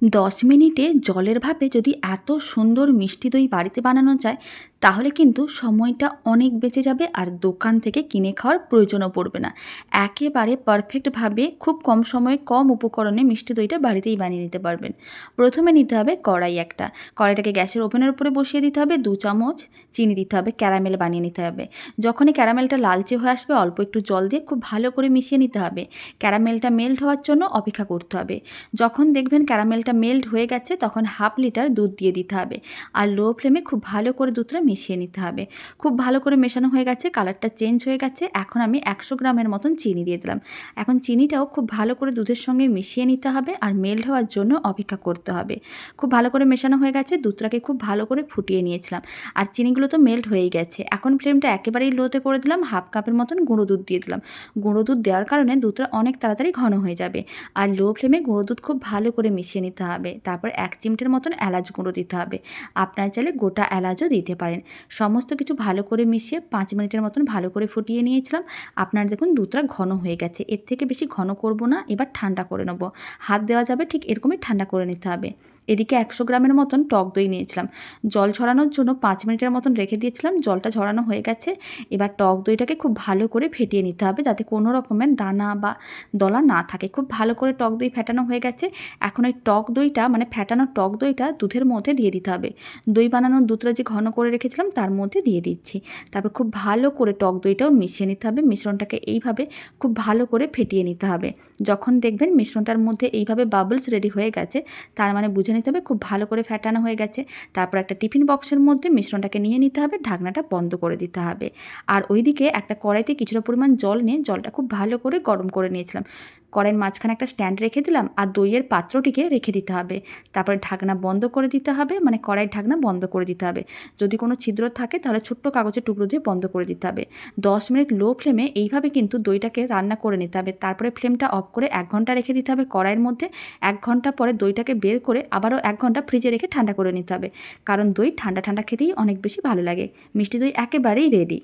10 মিনিটে জলের ভাপে যদি এত সুন্দর মিষ্টি দই বাড়িতে বানানো যায় তাহলে কিন্তু সময়টা অনেক বেঁচে যাবে আর দোকান থেকে কিনে খাওয়ার প্রয়োজনও পড়বে না। একেবারে পারফেক্টভাবে খুব কম সময়ে কম উপকরণে মিষ্টি দইটা বাড়িতেই বানিয়ে নিতে পারবেন। প্রথমে নিতে হবে কড়াই একটা। কড়াইটাকে গ্যাসের ওভেনের উপরে বসিয়ে দিতে হবে, 2 চামচ চিনি দিতে হবে, ক্যারামেল বানিয়ে নিতে হবে। যখনই ক্যারামেলটা লালচে হয়ে আসবে অল্প একটু জল দিয়ে খুব ভালো করে মিশিয়ে নিতে হবে। ক্যারামেলটা মেল্ট হওয়ার জন্য অপেক্ষা করতে হবে। যখন দেখবেন ক্যারামেলটা মেল্ট হয়ে গেছে তখন 1/2 লিটার দুধ দিয়ে দিতে হবে আর লো ফ্লেমে খুব ভালো করে দুধটা মিশিয়ে নিতে হবে। খুব ভালো করে মেশানো হয়ে গেছে, কালারটা চেঞ্জ হয়ে গেছে। এখন আমি 100 গ্রামের মতন চিনি দিয়ে দিলাম। এখন চিনিটাও খুব ভালো করে দুধের সঙ্গে মিশিয়ে নিতে হবে আর মেল্ট হওয়ার জন্য অপেক্ষা করতে হবে। খুব ভালো করে মেশানো হয়ে গেছে, দুধটাকে খুব ভালো করে ফুটিয়ে নিয়েছিলাম আর চিনিগুলো তো মেল্ট হয়েই গেছে। এখন ফ্লেমটা একেবারেই লোতে করে দিলাম, 1/2 কাপের মতন গুঁড়ো দুধ দিয়ে দিলাম। গুঁড়ো দুধ দেওয়ার কারণে দুধটা অনেক তাড়াতাড়ি ঘন হয়ে যাবে। আর লো ফ্লেমে গুঁড়ো দুধ খুব ভালো করে মিশিয়ে নিতে হবে। তারপর 1 চিমটের মতন এলাচ গুঁড়ো দিতে হবে। আপনারা চাইলে গোটা এলাচও দিতে পারেন। সমস্ত কিছু ভালো করে মিশিয়ে 5 মিনিটের মতন ভালো করে ফুটিয়ে নিয়েছিলাম। আপনারা দেখুন দুধটা ঘন হয়ে গেছে। এর থেকে বেশি ঘন করব না, এবার ঠান্ডা করে নেব। হাত দেওয়া যাবে ঠিক এরকমই ঠান্ডা করে নিতে হবে। এদিকে 100 গ্রামের মতন টক দই নিয়েছিলাম। জল ঝরানোর জন্য 5 মিনিটের মতন রেখে দিয়েছিলাম। জলটা ঝরানো হয়ে গেছে। এবার টক দইটাকে খুব ভালো করে ফেটিয়ে নিতে হবে যাতে কোনো রকমের দানা বা দলা না থাকে। খুব ভালো করে টক দই ফেটানো হয়ে গেছে। এখন ওই টক দইটা মানে ফেটানো টক দইটা দুধের মধ্যে দিয়ে দিতে হবে। দই বানানোর দুধটা যে ঘন করে রেখেছিলাম তার মধ্যে দিয়ে দিচ্ছি। তারপর খুব ভালো করে টক দইটাও মিশিয়ে নিতে হবে। মিশ্রণটাকে এইভাবে খুব ভালো করে ফেটিয়ে নিতে হবে। যখন দেখবেন মিশ্রণটার মধ্যে এইভাবে বাবলস রেডি হয়ে গেছে তার মানে বুঝে নিতে হবে খুব ভালো করে ফেটানো হয়ে গেছে। তারপর একটা টিফিন বক্সের মধ্যে মিশ্রণটাকে নিয়ে নিতে হবে, ঢাকনাটা বন্ধ করে দিতে হবে। আর ওইদিকে একটা কড়াইতে কিছুটা পরিমাণ জল নিয়ে জলটা খুব ভালো করে গরম করে নিয়েছিলাম। কড়াইয়ের মাঝখানে একটা স্ট্যান্ড রেখে দিলাম আর দইয়ের পাত্রটিকে রেখে দিতে হবে। তারপরে ঢাকনা বন্ধ করে দিতে হবে, মানে কড়াইয়ের ঢাকনা বন্ধ করে দিতে হবে। যদি কোনো ছিদ্র থাকে তাহলে ছোট্ট কাগজের টুকরো দিয়ে বন্ধ করে দিতে হবে। 10 মিনিট লো ফ্লেমে এইভাবে কিন্তু দইটাকে রান্না করে নিতে হবে। তারপরে ফ্লেমটা অফ করে 1 ঘন্টা রেখে দিতে হবে কড়াইয়ের মধ্যে। 1 ঘন্টা পরে দইটাকে বের করে আবারও 1 ঘন্টা ফ্রিজে রেখে ঠান্ডা করে নিতে হবে। কারণ দই ঠান্ডা ঠান্ডা খেতেই অনেক বেশি ভালো লাগে। মিষ্টি দই একেবারেই রেডি।